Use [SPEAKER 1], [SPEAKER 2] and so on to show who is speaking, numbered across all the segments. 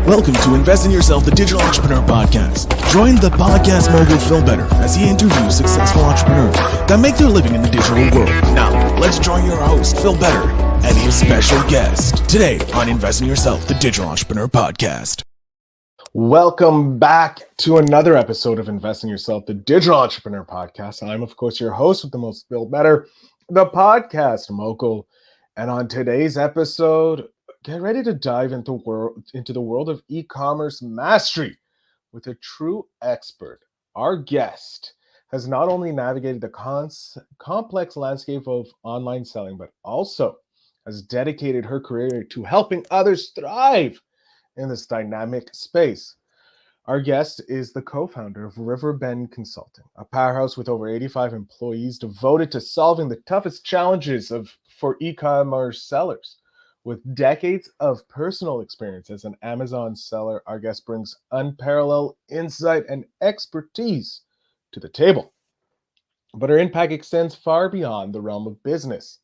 [SPEAKER 1] Welcome to Invest in Yourself, the Digital Entrepreneur Podcast. Join the Podcast Mogul Phil Better as he interviews successful entrepreneurs that make their living in the digital world. Now, let's join your host, Phil Better, and his special guest today on Invest in Yourself, the Digital Entrepreneur Podcast. Welcome back to another episode of Invest in Yourself, the Digital Entrepreneur Podcast. I'm, of course, your host with the most, Phil Better, the Podcast Mogul. And on today's episode, get ready to dive into the world of e-commerce mastery with a true expert. Our guest has not only navigated the complex landscape of online selling, but also has dedicated her career to helping others thrive in this dynamic space. Our guest is the co-founder of Riverbend Consulting, a powerhouse with over 85 employees devoted to solving the toughest challenges for e-commerce sellers. With decades of personal experience as an Amazon seller, our guest brings unparalleled insight and expertise to the table. But her impact extends far beyond the realm of business.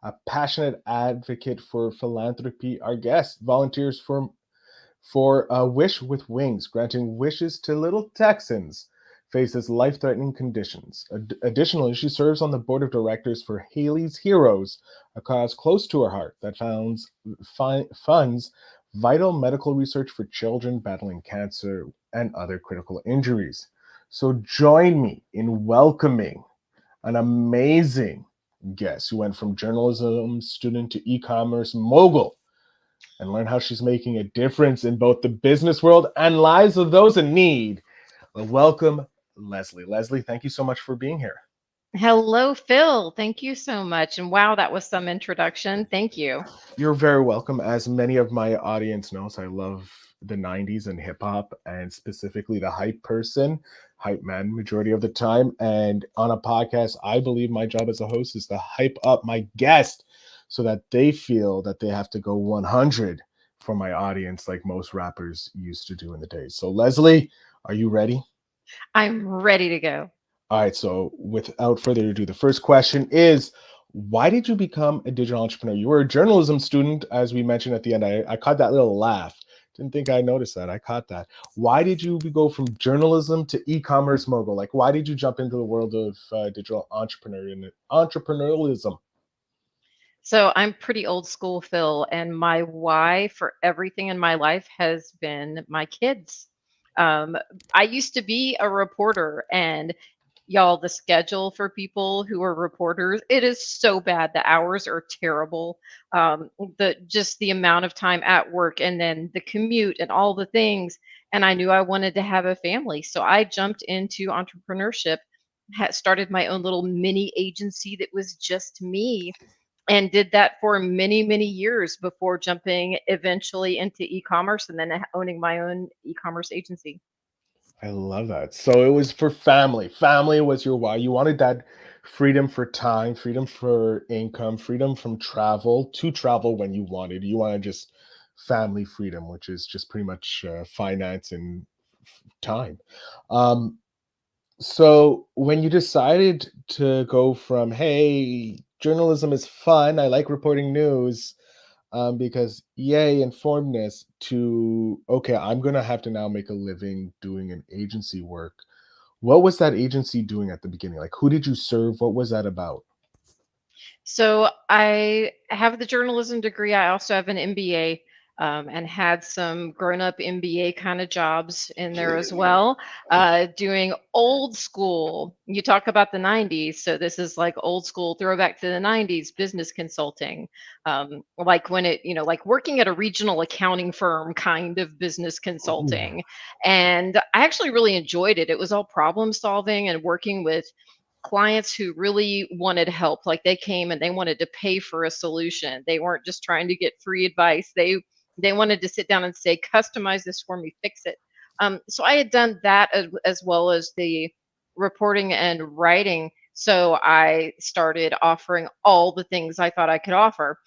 [SPEAKER 1] A passionate advocate for philanthropy, our guest volunteers for Wish with Wings, granting wishes to little Texans faces life-threatening conditions. Additionally, she serves on the board of directors for Haley's Heroes, a cause close to her heart that funds vital medical research for children battling cancer and other critical injuries. So join me in welcoming an amazing guest who went from journalism student to e-commerce mogul, and learn how she's making a difference in both the business world and lives of those in need. Well, welcome, Lesley. Lesley, thank you so much for being here.
[SPEAKER 2] Hello, Phil. Thank you so much. And wow, that was some introduction. Thank you.
[SPEAKER 1] You're very welcome. As many of my audience knows, I love the 90s and hip hop, and specifically the hype man, majority of the time. And on a podcast, I believe my job as a host is to hype up my guest so that they feel that they have to go 100 for my audience, like most rappers used to do in the days. So Lesley, are you ready?
[SPEAKER 2] I'm ready to go.
[SPEAKER 1] All right, so without further ado, the first question is, why did you become a digital entrepreneur? You were a journalism student, as we mentioned at the end. I caught that little laugh. Didn't think I noticed that. I caught that. Why did you go from journalism to e-commerce mogul? Like, why did you jump into the world of digital entrepreneurialism?
[SPEAKER 2] So I'm pretty old school, Phil, and my why for everything in my life has been my kids. I used to be a reporter, and y'all, the schedule for people who are reporters, it is so bad. The hours are terrible. The amount of time at work, and then the commute and all the things. And I knew I wanted to have a family, so I jumped into entrepreneurship, started my own little mini agency that was just me, and did that for many, many years before jumping eventually into e-commerce and then owning my own e-commerce agency.
[SPEAKER 1] I love that. So it was for family. Family was your why. You wanted that freedom for time, freedom for income, freedom from travel to travel when you wanted. You wanted just family freedom, which is just pretty much finance and time. Um, so when you decided to go from, hey, journalism is fun, I like reporting news, because yay, informedness, to, okay, I'm going to have to now make a living doing an agency work. What was that agency doing at the beginning? Like, who did you serve? What was that about?
[SPEAKER 2] So I have the journalism degree. I also have an MBA, and had some grown-up MBA kind of jobs in there as well, doing old school. You talk about the 90s, so this is like old school throwback to the 90s business consulting, like when like working at a regional accounting firm kind of business
[SPEAKER 1] Ooh.
[SPEAKER 2] consulting. And I actually really enjoyed it. It was all problem solving and working with clients who really wanted help. Like they came and they wanted to pay for a solution. They weren't just trying to get free advice. They wanted to sit down and say, customize this for me, fix it. So I had done that as well as the reporting and writing. So I started offering all the things I thought I could offer.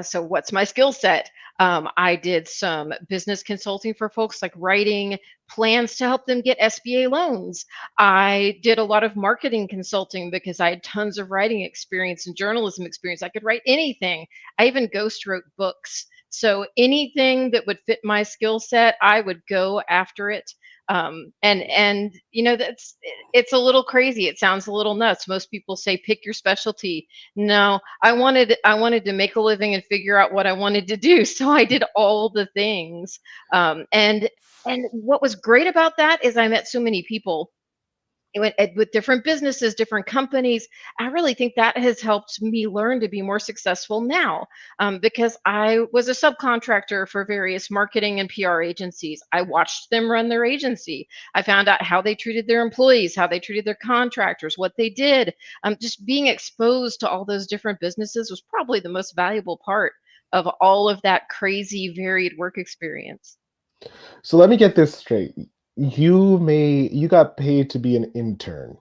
[SPEAKER 2] So what's my skill set? I did some business consulting for folks, like writing plans to help them get SBA loans. I did a lot of marketing consulting because I had tons of writing experience and journalism experience. I could write anything. I even ghost wrote books. So anything that would fit my skill set, I would go after it. And that's it's a little crazy. It sounds a little nuts. Most people say pick your specialty. No, I wanted to make a living and figure out what I wanted to do. So I did all the things. And what was great about that is I met so many people with different businesses, different companies. I really think that has helped me learn to be more successful now, because I was a subcontractor for various marketing and PR agencies. I watched them run their agency. I found out how they treated their employees, how they treated their contractors, what they did. Just being exposed to all those different businesses was probably the most valuable part of all of that crazy, varied work experience.
[SPEAKER 3] So let me get this straight. You got paid to be an intern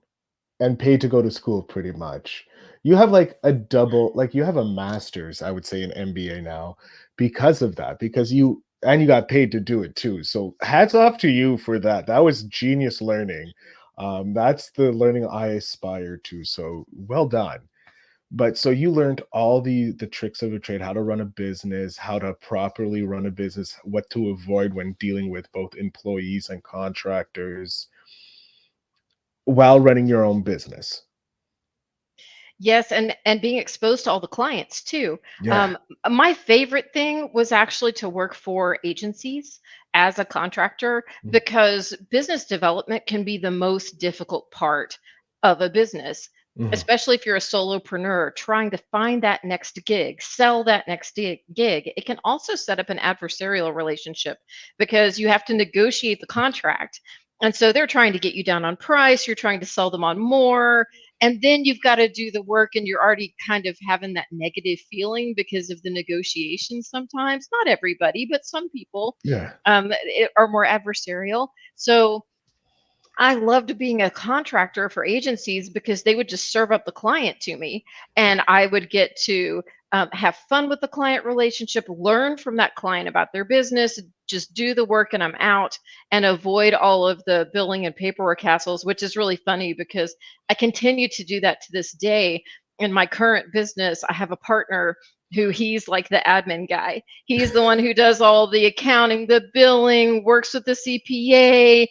[SPEAKER 3] and paid to go to school pretty much. You have like a double, like you have a master's, I would say, an MBA now because of that, because you got paid to do it too. So hats off to you for that. That was genius learning. That's the learning I aspire to. So well done. But so you learned all the tricks of a trade, how to run a business, how to properly run a business, what to avoid when dealing with both employees and contractors while running your own business.
[SPEAKER 2] Yes, and being exposed to all the clients too.
[SPEAKER 3] Yeah.
[SPEAKER 2] Um, my favorite thing was actually to work for agencies as a contractor,
[SPEAKER 3] Mm.
[SPEAKER 2] because business development can be the most difficult part of a business,
[SPEAKER 3] Mhm.
[SPEAKER 2] especially if you're a solopreneur trying to find that next gig, sell that next gig. It can also set up an adversarial relationship because you have to negotiate the contract. And so they're trying to get you down on price, you're trying to sell them on more, and then you've got to do the work, and you're already kind of having that negative feeling because of the negotiations. Sometimes, not everybody, but some people
[SPEAKER 3] Yeah.
[SPEAKER 2] are more adversarial. So I loved being a contractor for agencies because they would just serve up the client to me, and I would get to have fun with the client relationship, learn from that client about their business, just do the work, and I'm out, and avoid all of the billing and paperwork hassles, which is really funny because I continue to do that to this day. In my current business, I have a partner who he's like the admin guy. He's the one who does all the accounting, the billing, works with the CPA,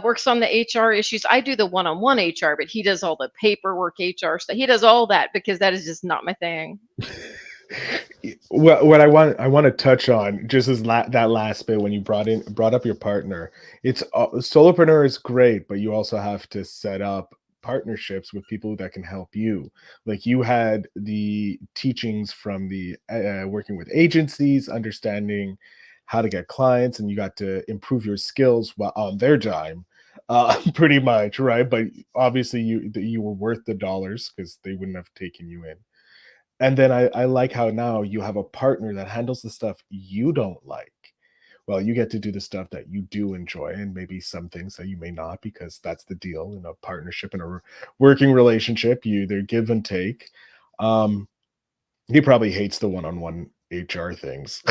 [SPEAKER 2] works on the HR issues. I do the one-on-one HR, but he does all the paperwork HR stuff. He does all that because that is just not my thing.
[SPEAKER 3] Well, what I want to touch on just is that last bit when you brought up your partner. It's solopreneur is great, but you also have to set up partnerships with people that can help you. Like you had the teachings from the working with agencies, understanding how to get clients, and you got to improve your skills while on their dime. Pretty much, right? But obviously, you were worth the dollars because they wouldn't have taken you in. And then I like how now you have a partner that handles the stuff you don't like. Well, you get to do the stuff that you do enjoy, and maybe some things that you may not, because that's the deal in a partnership, in a working relationship. You either give and take. Um, he probably hates the one-on-one HR things.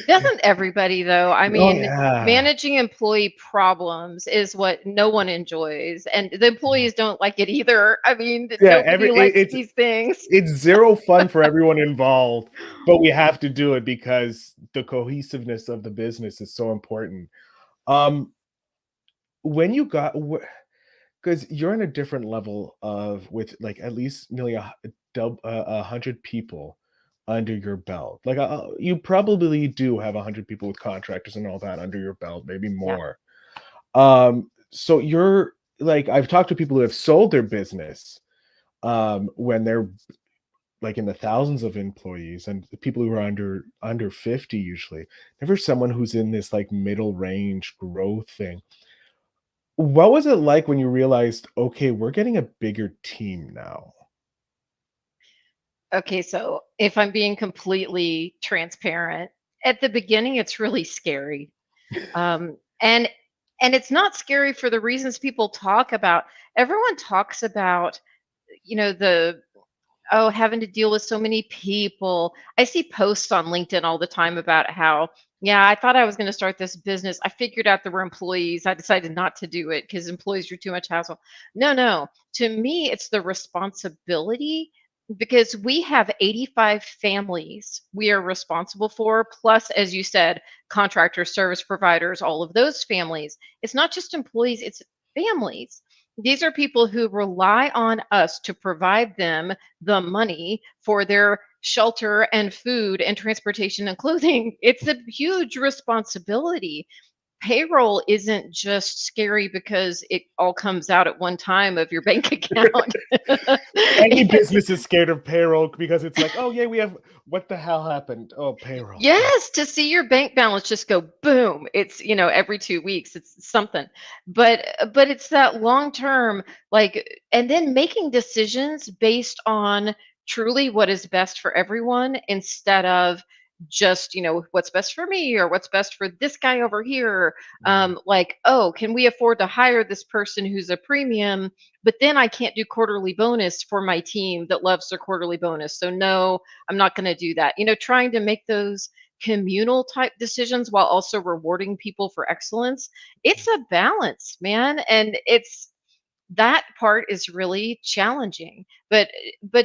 [SPEAKER 2] Doesn't everybody though? I
[SPEAKER 3] Oh
[SPEAKER 2] mean,
[SPEAKER 3] yeah.
[SPEAKER 2] managing employee problems is what no one enjoys, and the employees don't like it either. I mean,
[SPEAKER 3] Yeah,
[SPEAKER 2] nobody likes these things.
[SPEAKER 3] it's zero fun for everyone involved, but we have to do it because the cohesiveness of the business is so important. Um, when you got, because you're in a different level of with like at least nearly 100 people under your belt. Like you probably do have 100 people with contractors and all that under your belt, maybe
[SPEAKER 2] Yeah.
[SPEAKER 3] more. So you're like I've talked to people who have sold their business when they're like in the thousands of employees, and the people who are under 50 usually. Never someone who's in this like middle range growth thing. What was it like when you realized, okay, we're getting a bigger team now?
[SPEAKER 2] Okay, so if I'm being completely transparent, at the beginning, it's really scary. Um, and and it's not scary for the reasons people talk about. Everyone talks about, the having to deal with so many people. I see posts on LinkedIn all the time about how, yeah, I thought I was going to start this business. I figured out there were employees. I decided not to do it because employees are too much hassle. No, no. To me, it's the responsibility because we have 85 families we are responsible for, plus, as you said, contractors, service providers, all of those families. It's not just employees, it's families. These are people who rely on us to provide them the money for their shelter and food and transportation and clothing. It's a huge responsibility. Payroll isn't just scary because it all comes out at one time of your bank account.
[SPEAKER 3] Any business is scared of payroll because it's like, oh yeah, we have, what the hell happened? Oh, payroll.
[SPEAKER 2] Yes, to see your bank balance just go boom. It's, every 2 weeks, it's something. But it's that long term, like, and then making decisions based on truly what is best for everyone instead of just, what's best for me or what's best for this guy over here. Like, oh, can we afford to hire this person who's a premium, but then I can't do quarterly bonus for my team that loves their quarterly bonus. So no, I'm not going to do that. Trying to make those communal type decisions while also rewarding people for excellence. It's a balance, man. And that part is really challenging. But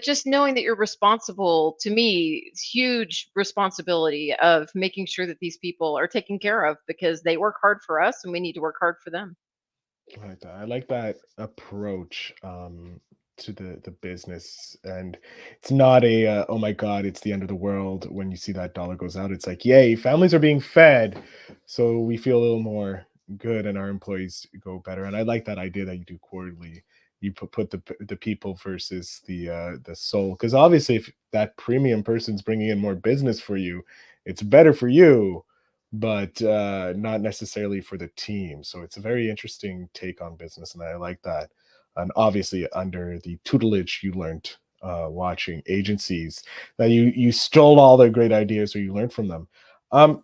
[SPEAKER 2] just knowing that you're responsible, to me, is huge responsibility of making sure that these people are taken care of because they work hard for us and we need to work hard for them.
[SPEAKER 3] I like that. I like that approach to the business, and it's not a oh my god, it's the end of the world when you see that dollar goes out. It's like, yay, families are being fed, so we feel a little more good, and our employees go better. And I like that idea that you do quarterly. You put the people versus the soul, because obviously, if that premium person's bringing in more business for you, it's better for you, but not necessarily for the team. So it's a very interesting take on business, and I like that. And obviously, under the tutelage you learned watching agencies, that you stole all their great ideas or you learned from them. Um,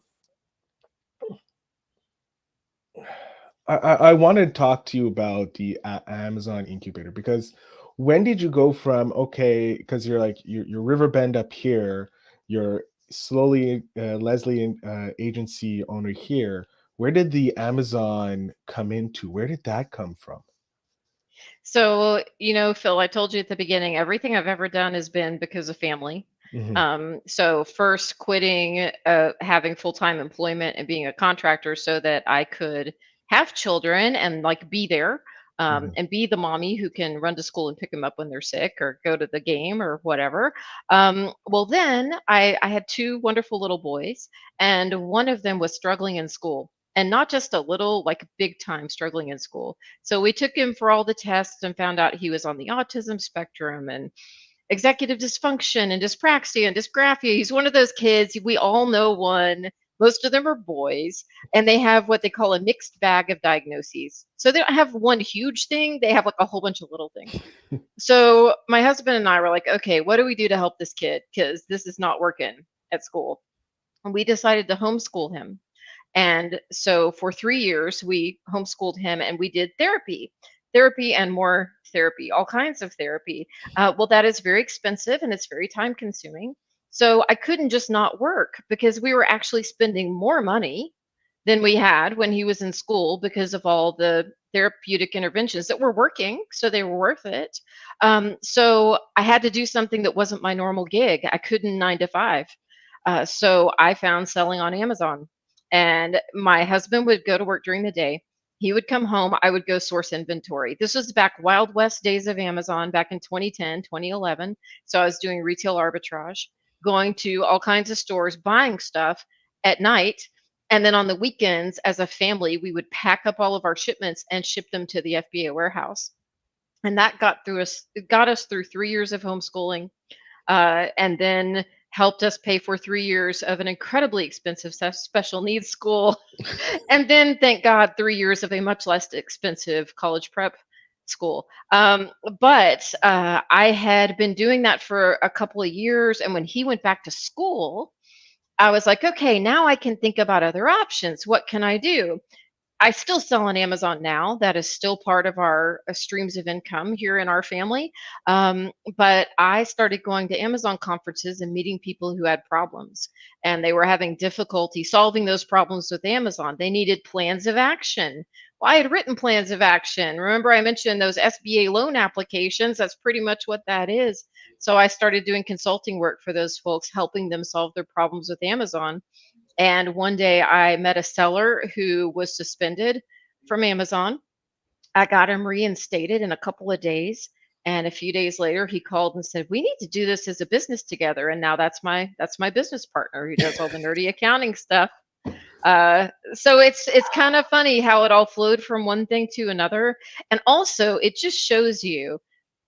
[SPEAKER 3] I want to talk to you about the Amazon incubator, because when did you go from, okay, because you're like you're Riverbend up here, you're slowly Leslie agency owner here. Where did the Amazon come into? Where did that come from?
[SPEAKER 2] So, Phil, I told you at the beginning, everything I've ever done has been because of family.
[SPEAKER 3] Hmm.
[SPEAKER 2] So first quitting, having full-time employment and being a contractor so that I could have children and like be there,
[SPEAKER 3] Hmm.
[SPEAKER 2] and be the mommy who can run to school and pick them up when they're sick or go to the game or whatever. Well, then I had two wonderful little boys, and one of them was struggling in school. And not just a little, like big time struggling in school. So we took him for all the tests and found out he was on the autism spectrum and executive dysfunction and dyspraxia and dysgraphia. He's one of those kids, we all know one. Most of them are boys, and they have what they call a mixed bag of diagnoses. So they don't have one huge thing, they have like a whole bunch of little things. So my husband and I were like, okay, what do we do to help this kid? Because this is not working at school. And we decided to homeschool him. And so for 3 years, we homeschooled him and we did therapy and more therapy, all kinds of therapy. Well, that is very expensive and it's very time consuming. So I couldn't just not work because we were actually spending more money than we had when he was in school because of all the therapeutic interventions that were working. So they were worth it. So I had to do something that wasn't my normal gig. I couldn't 9 to 5. So I found selling on Amazon. And my husband would go to work during the day. He would come home. I would go source inventory. This was back Wild West days of Amazon back in 2010, 2011. So I was doing retail arbitrage, going to all kinds of stores, buying stuff at night. And then on the weekends, as a family, we would pack up all of our shipments and ship them to the FBA warehouse. And that got us through 3 years of homeschooling, and then helped us pay for 3 years of an incredibly expensive special needs school. And then, thank God, 3 years of a much less expensive college prep school. But I had been doing that for a couple of years. And when he went back to school, I was like, okay, now I can think about other options. What can I do? I still sell on Amazon now. That is still part of our streams of income here in our family. But I started going to Amazon conferences and meeting people who had problems, and they were having difficulty solving those problems with Amazon. They needed plans of action. Well, I had written plans of action. Remember, I mentioned those SBA loan applications. That's pretty much what that is. So I started doing consulting work for those folks, helping them solve their problems with Amazon. And one day I met a seller who was suspended from Amazon. I got him reinstated in a couple of days. And a few days later, he called and said, "We need to do this as a business together." And now that's my business partner who does all the nerdy accounting stuff. So it's kind of funny how it all flowed from one thing to another. And also, it just shows you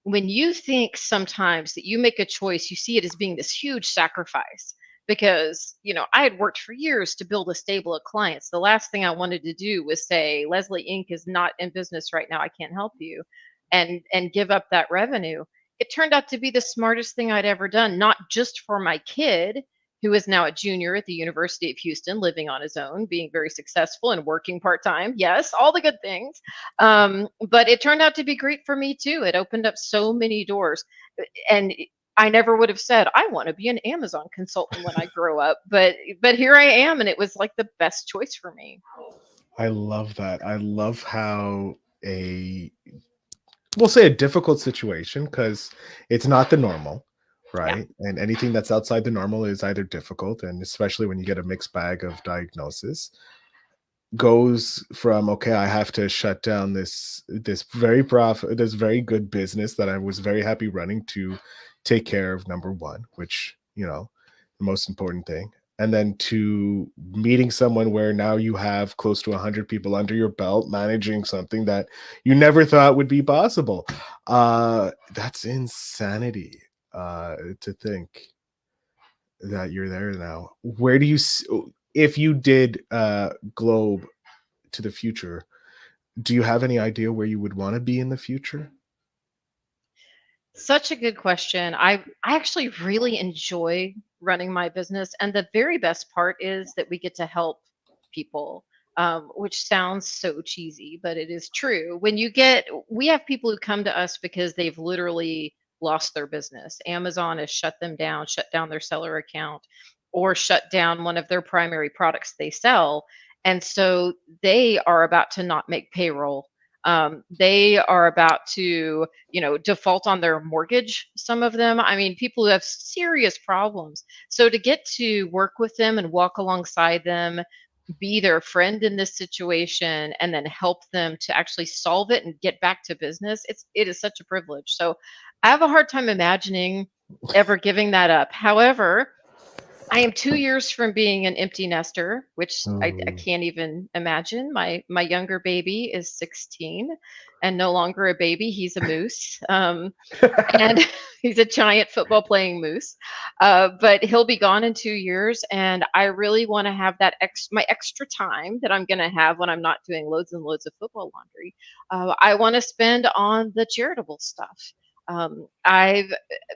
[SPEAKER 2] when you think sometimes that you make a choice, you see it as being this huge sacrifice. Because, I had worked for years to build a stable of clients. The last thing I wanted to do was say, Leslie Inc. is not in business right now. I can't help you, and give up that revenue. It turned out to be the smartest thing I'd ever done, not just for my kid, who is now a junior at the University of Houston, living on his own, being very successful and working part time. Yes, all the good things. But it turned out to be great for me too. It opened up so many doors. And I never would have said I want to be an Amazon consultant when I grow up, but here I am, and it was like the best choice for me.
[SPEAKER 3] I love that. I love how we'll say a difficult situation, because it's not the normal,
[SPEAKER 2] Yeah.
[SPEAKER 3] right? And anything that's outside the normal is either difficult, and especially when you get a mixed bag of diagnosis, goes from, okay, I have to shut down this very good business that I was very happy running, to take care of number one, which, the most important thing. And then to meeting someone where now you have close to 100 people under your belt, managing something that you never thought would be possible. That's insanity, to think that you're there now. Where do you, if you did globe to the future, do you have any idea where you would want to be in the future?
[SPEAKER 2] Such a good question. I actually really enjoy running my business, and the very best part is that we get to help people, which sounds so cheesy, but it is true. We have people who come to us because they've literally lost their business. Amazon has shut down their seller account, or shut down one of their primary products they sell, and so they are about to not make payroll. They are about to, default on their mortgage, some of them. I mean, people who have serious problems. So to get to work with them and walk alongside them, be their friend in this situation, and then help them to actually solve it and get back to business, it is such a privilege. So I have a hard time imagining ever giving that up. However, I am 2 years from being an empty nester, which I
[SPEAKER 3] Mm.
[SPEAKER 2] can't even imagine. My younger baby is 16 and no longer a baby. He's a moose. And he's a giant football playing moose. But he'll be gone in 2 years. And I really want to have my extra time that I'm going to have when I'm not doing loads and loads of football laundry. I want to spend on the charitable stuff.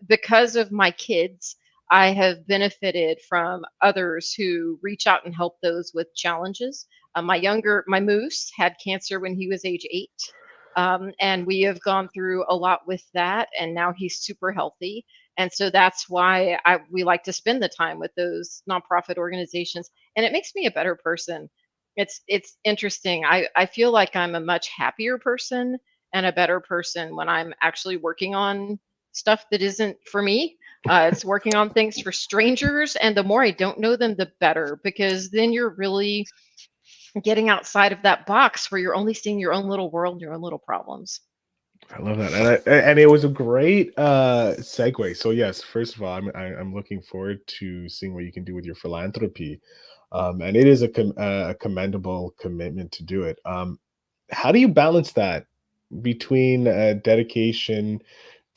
[SPEAKER 2] Because of my kids, I have benefited from others who reach out and help those with challenges. My moose had cancer when he was age 8. And we have gone through a lot with that, and now he's super healthy. And so that's why we like to spend the time with those nonprofit organizations, and it makes me a better person. It's interesting. I feel like I'm a much happier person and a better person when I'm actually working on stuff that isn't for me. It's working on things for strangers, and the more I don't know them, the better, because then you're really getting outside of that box where you're only seeing your own little world, your own little problems.
[SPEAKER 3] I love that, and it was a great segue. So yes, first of all, I'm looking forward to seeing what you can do with your philanthropy, and it is a commendable commitment to do it. How do you balance that between dedication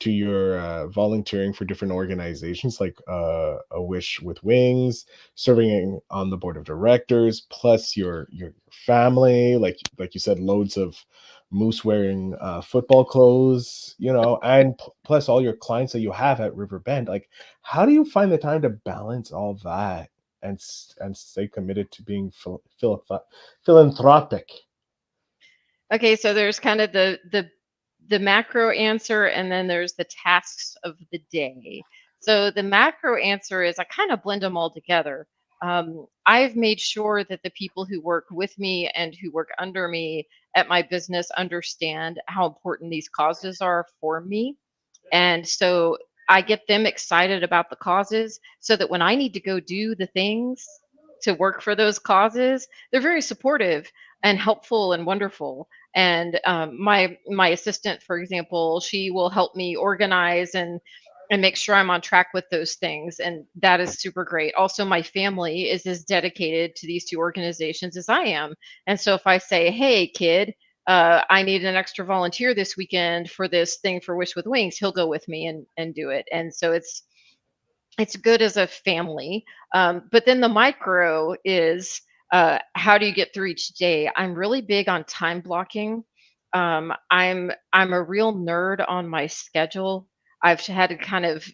[SPEAKER 3] to your volunteering for different organizations like A Wish with Wings, serving on the board of directors, plus your family, like you said, loads of moose wearing football clothes, and plus all your clients that you have at Riverbend? Like, how do you find the time to balance all that and stay committed to being philanthropic?
[SPEAKER 2] Okay, so there's kind of the macro answer, and then there's the tasks of the day. So the macro answer is I kind of blend them all together. I've made sure that the people who work with me and who work under me at my business understand how important these causes are for me. And so I get them excited about the causes so that when I need to go do the things to work for those causes, they're very supportive and helpful and wonderful. And my assistant, for example, she will help me organize and make sure I'm on track with those things. And that is super great. Also, my family is as dedicated to these two organizations as I am. And so if I say, hey, kid, I need an extra volunteer this weekend for this thing for Wish with Wings, he'll go with me and do it. And so it's good as a family. But then the micro is how do you get through each day? I'm really big on time blocking. I'm a real nerd on my schedule. I've had to kind of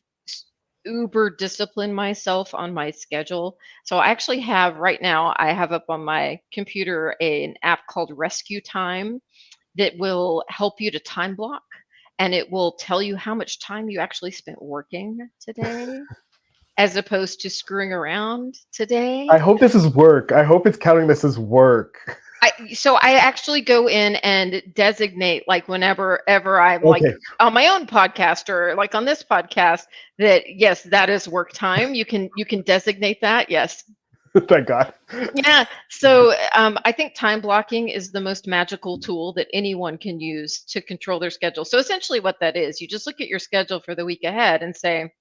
[SPEAKER 2] uber discipline myself on my schedule. So I actually have right now, I have up on my computer an app called Rescue Time that will help you to time block, and it will tell you how much time you actually spent working today as opposed to screwing around
[SPEAKER 3] I
[SPEAKER 2] today.
[SPEAKER 3] hope this is work. I hope it's counting this as work.
[SPEAKER 2] So I actually go in and designate, like, whenever ever I'm like
[SPEAKER 3] Okay.
[SPEAKER 2] on my own podcast or like on this podcast, that yes, that is work time. You can designate that. Yes.
[SPEAKER 3] Thank God.
[SPEAKER 2] Yeah. So I think time blocking is the most magical tool that anyone can use to control their schedule. So essentially what that is, you just look at your schedule for the week ahead and say,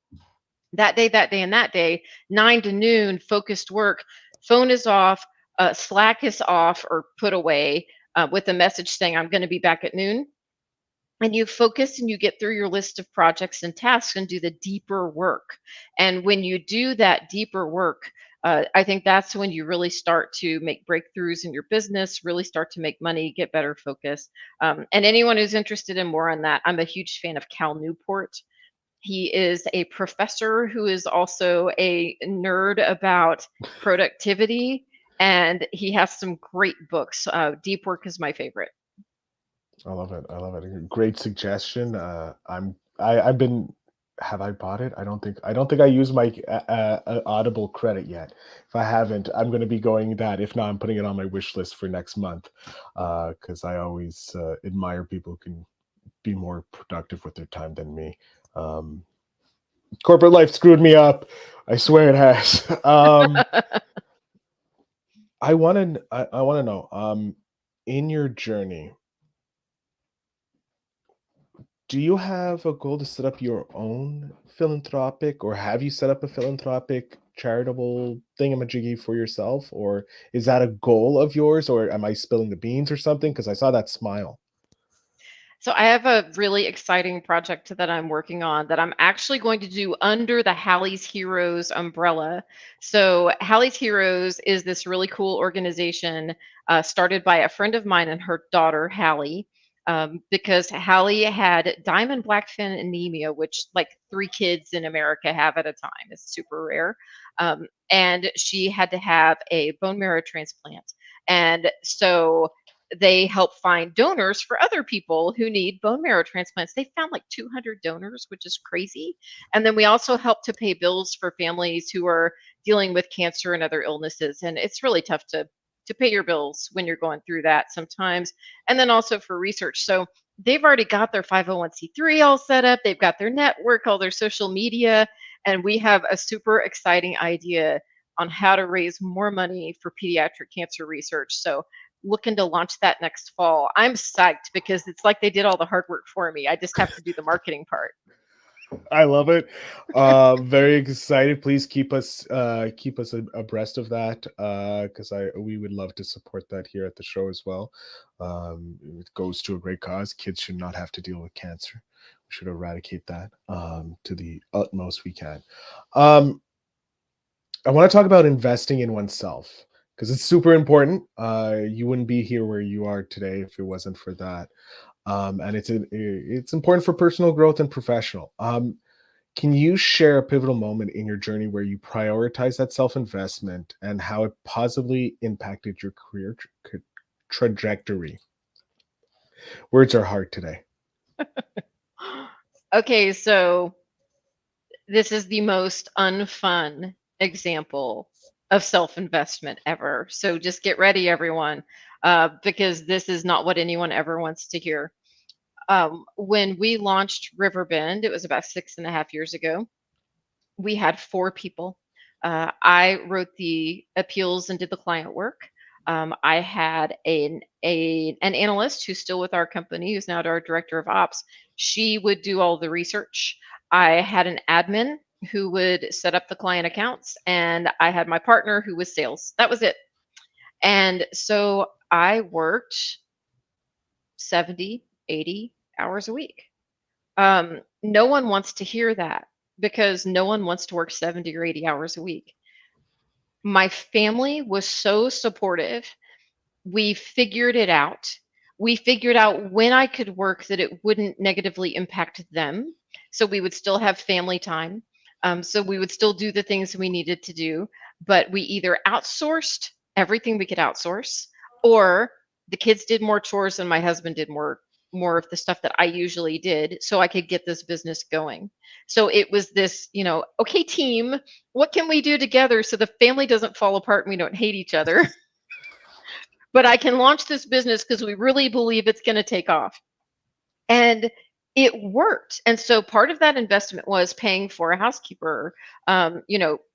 [SPEAKER 2] that day, and that day, 9 to noon, focused work, phone is off, Slack is off or put away with a message saying, I'm going to be back at noon. And you focus and you get through your list of projects and tasks and do the deeper work. And when you do that deeper work, I think that's when you really start to make breakthroughs in your business, really start to make money, get better focus. And anyone who's interested in more on that, I'm a huge fan of Cal Newport. He is a professor who is also a nerd about productivity, and he has some great books. Deep Work is my favorite.
[SPEAKER 3] I love it. I love it. Great suggestion. I've been, have I bought it? I don't think I used my Audible credit yet. If I haven't, I'm going to be going that. If not, I'm putting it on my wish list for next month. Because I always admire people who can be more productive with their time than me. Um, Corporate life screwed me up. I swear it has. I want to. I want to know. In your journey, do you have a goal to set up your own philanthropic, or have you set up a philanthropic charitable thingamajiggy for yourself, or is that a goal of yours, or am I spilling the beans or something? Because I saw that smile.
[SPEAKER 2] So I have a really exciting project that I'm working on that I'm actually going to do under the Hallie's Heroes umbrella. So Hallie's Heroes is this really cool organization started by a friend of mine and her daughter Hallie. Because Hallie had diamond blackfin anemia, which like 3 kids in America have at a time. It's super rare. And she had to have a bone marrow transplant. And so they help find donors for other people who need bone marrow transplants. They found like 200 donors, which is crazy. And then we also help to pay bills for families who are dealing with cancer and other illnesses. And it's really tough to pay your bills when you're going through that sometimes. And then also for research. So they've already got their 501c3 all set up. They've got their network, all their social media, and we have a super exciting idea on how to raise more money for pediatric cancer research. So looking to launch that next fall. I'm psyched because it's like they did all the hard work for me. I just have to do the marketing part.
[SPEAKER 3] I love it. Very excited. Please keep us abreast of that, because we would love to support that here at the show as well. It goes to a great cause. Kids should not have to deal with cancer. We should eradicate that to the utmost we can. I want to talk about investing in oneself because it's super important. You wouldn't be here where you are today if it wasn't for that. And it's important for personal growth and professional. Can you share a pivotal moment in your journey where you prioritize that self-investment and how it positively impacted your career trajectory? Words are hard today.
[SPEAKER 2] Okay, so this is the most unfun example of self-investment ever. So just get ready, everyone, because this is not what anyone ever wants to hear. When we launched Riverbend, it was about 6.5 years ago. We had 4 people. I wrote the appeals and did the client work. I had an analyst who's still with our company, who's now our director of ops. She would do all the research. I had an admin who would set up the client accounts, and I had my partner who was sales. That was it. And so I worked 70, 80 hours a week. No one wants to hear that because no one wants to work 70 or 80 hours a week. My family was so supportive. We figured it out. We figured out when I could work that it wouldn't negatively impact them. So we would still have family time. So we would still do the things we needed to do, but we either outsourced everything we could outsource, or the kids did more chores and my husband did more of the stuff that I usually did so I could get this business going. So it was this, okay, team, what can we do together so the family doesn't fall apart and we don't hate each other? But I can launch this business because we really believe it's going to take off. And it worked. And so part of that investment was paying for a housekeeper,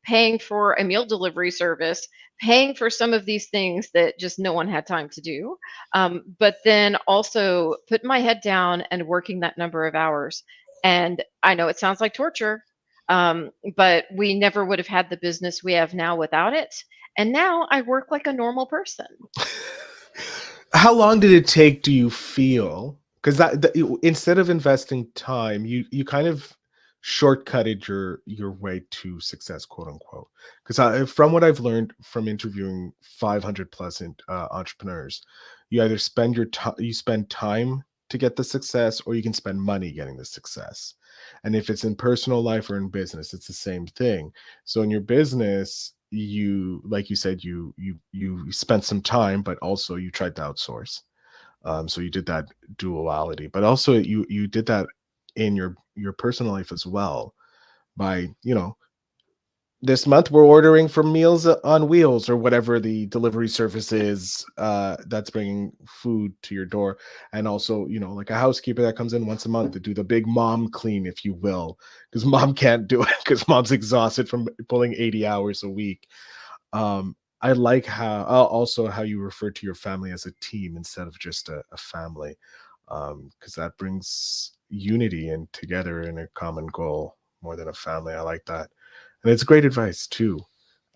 [SPEAKER 2] paying for a meal delivery service, paying for some of these things that just no one had time to do. But then also putting my head down and working that number of hours. And I know it sounds like torture, but we never would have had the business we have now without it. And now I work like a normal person.
[SPEAKER 3] How long did it take, do you feel? Because instead of investing time, you kind of shortcutted your way to success, quote unquote. Because from what I've learned from interviewing 500 plus entrepreneurs, you either spend time to get the success, or you can spend money getting the success. And if it's in personal life or in business, it's the same thing. So in your business, you, like you said, you spent some time, but also you tried to outsource. So you did that duality, but also you did that in your personal life as well by, this month we're ordering from Meals on Wheels or whatever the delivery service is that's bringing food to your door. And also, like a housekeeper that comes in once a month to do the big mom clean, if you will, because mom can't do it because mom's exhausted from pulling 80 hours a week. I like how you refer to your family as a team instead of just a family, because that brings unity and together in a common goal more than a family. I like that. And it's great advice too.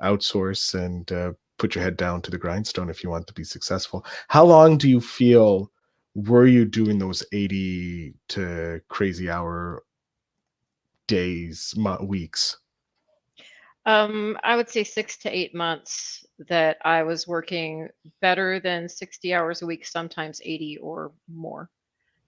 [SPEAKER 3] Outsource and put your head down to the grindstone if you want to be successful. How long do you feel were you doing those 80 to crazy hour days, weeks?
[SPEAKER 2] I would say 6 to 8 months that I was working better than 60 hours a week, sometimes 80 or more.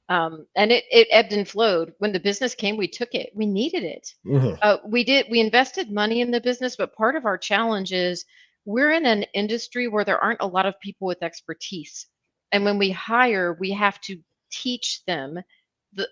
[SPEAKER 2] And it ebbed and flowed. When the business came, we took it. We needed it.
[SPEAKER 3] Mm-hmm.
[SPEAKER 2] We invested money in the business, but part of our challenge is we're in an industry where there aren't a lot of people with expertise. And when we hire, we have to teach them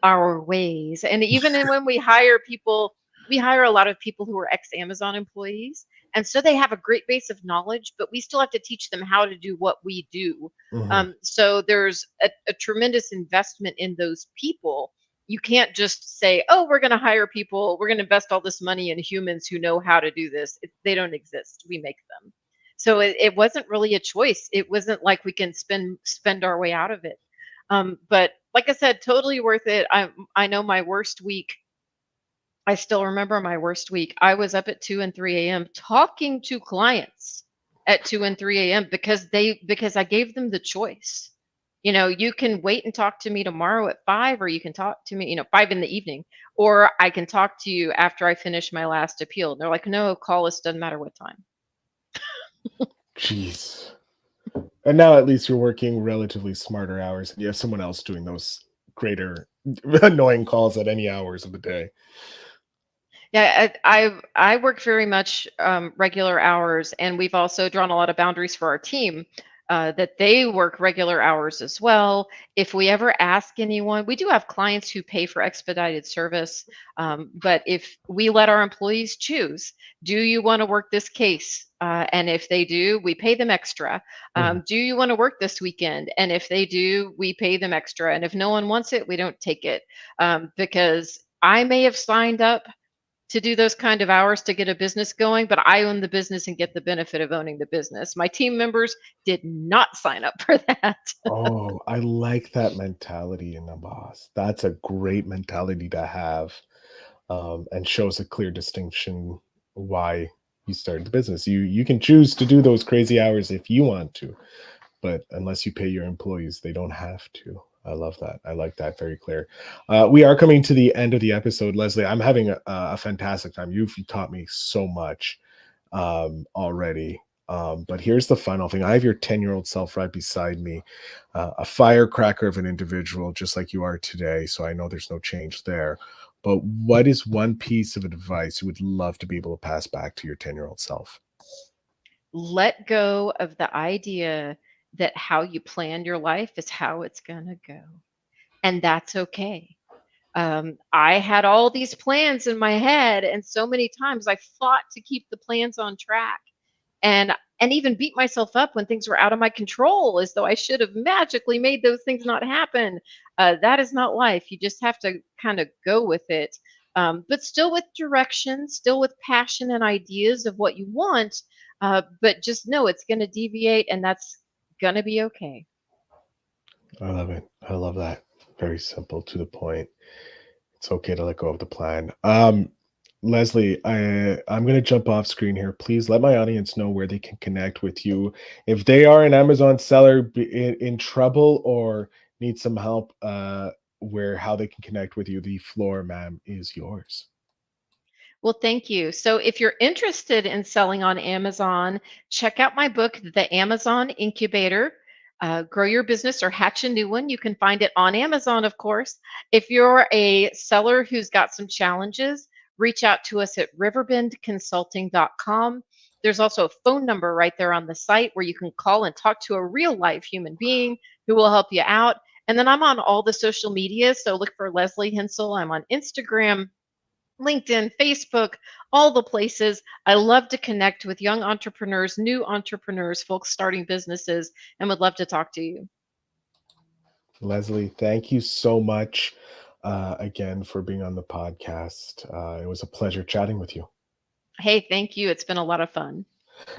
[SPEAKER 2] our ways. And even when we hire people, we hire a lot of people who are ex-Amazon employees. And so they have a great base of knowledge, but we still have to teach them how to do what we do.
[SPEAKER 3] Mm-hmm.
[SPEAKER 2] So there's a tremendous investment in those people. You can't just say, oh, we're going to hire people. We're going to invest all this money in humans who know how to do this. They don't exist. We make them. So it wasn't really a choice. It wasn't like we can spend our way out of it. But like I said, totally worth it. I know my worst week. I still remember my worst week. I was up at 2 and 3 a.m. talking to clients at 2 and 3 a.m. because I gave them the choice. You can wait and talk to me tomorrow at 5, or you can talk to me, 5 in the evening, or I can talk to you after I finish my last appeal. And they're like, no, call us, doesn't matter what time.
[SPEAKER 3] Jeez. And now at least you're working relatively smarter hours and you have someone else doing those greater annoying calls at any hours of the day.
[SPEAKER 2] Yeah, I work very much regular hours, and we've also drawn a lot of boundaries for our team. that they work regular hours as well. If we ever ask anyone, we do have clients who pay for expedited service, but if we let our employees choose, do you want to work this case? And if they do, we pay them extra.
[SPEAKER 3] Mhm.
[SPEAKER 2] Do you want to work this weekend? And if they do, we pay them extra. And if no one wants it, we don't take it, because I may have signed up to do those kind of hours to get a business going, but I own the business and get the benefit of owning the business. My team members did not sign up for that.
[SPEAKER 3] Oh, I like that mentality in a boss. That's a great mentality to have, and shows a clear distinction why you started the business. You can choose to do those crazy hours if you want to, but unless you pay your employees, they don't have to. I love that. I like that. Very clear. We are coming to the end of the episode, Lesley. I'm having a fantastic time. You've taught me so much already. But here's the final thing. I have your 10-year-old self right beside me, a firecracker of an individual, just like you are today. So I know there's no change there. But what is one piece of advice you would love to be able to pass back to your 10-year-old self?
[SPEAKER 2] Let go of the idea that how you plan your life is how it's going to go. And that's okay. I had all these plans in my head, and so many times I fought to keep the plans on track, and even beat myself up when things were out of my control, as though I should have magically made those things not happen. That is not life. You just have to kind of go with it, but still with direction, still with passion and ideas of what you want. But just know it's going to deviate, and that's going to be okay.
[SPEAKER 3] I love it. I love that. Very simple, to the point. It's okay to let go of the plan. Lesley, I'm going to jump off screen here. Please let my audience know where they can connect with you. If they are an Amazon seller in trouble or need some help, where how they can connect with you, the floor, ma'am, is yours.
[SPEAKER 2] Well, thank you. So, if you're interested in selling on Amazon, check out my book, The Amazon Incubator. Grow your business or hatch a new one. You can find it on Amazon, of course. If you're a seller who's got some challenges, reach out to us at riverbendconsulting.com. There's also a phone number right there on the site where you can call and talk to a real life human being who will help you out. And then I'm on all the social media. So look for Lesley Hensell. I'm on Instagram, LinkedIn, Facebook, all the places. I love to connect with young entrepreneurs, new entrepreneurs, folks starting businesses, and would love to talk to you.
[SPEAKER 3] Lesley, thank you so much again for being on the podcast. It was a pleasure chatting with you.
[SPEAKER 2] Hey, thank you. It's been a lot of fun.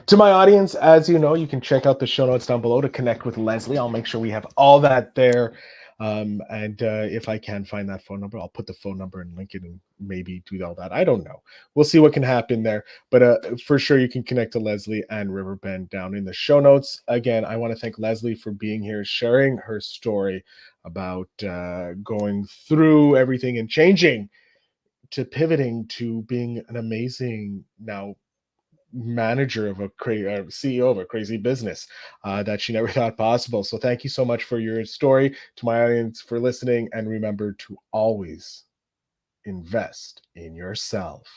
[SPEAKER 3] To my audience, as you know, you can check out the show notes down below to connect with Lesley. I'll make sure we have all that there. And if I can find that phone number, I'll put the phone number and link it and maybe do all that. I don't know. We'll see what can happen there. But for sure, you can connect to Lesley and Riverbend down in the show notes. Again, I want to thank Lesley for being here, sharing her story about going through everything and changing to pivoting to being an amazing now manager of CEO of a crazy business that she never thought possible. So thank you so much for your story, to my audience for listening, and remember to always invest in yourself.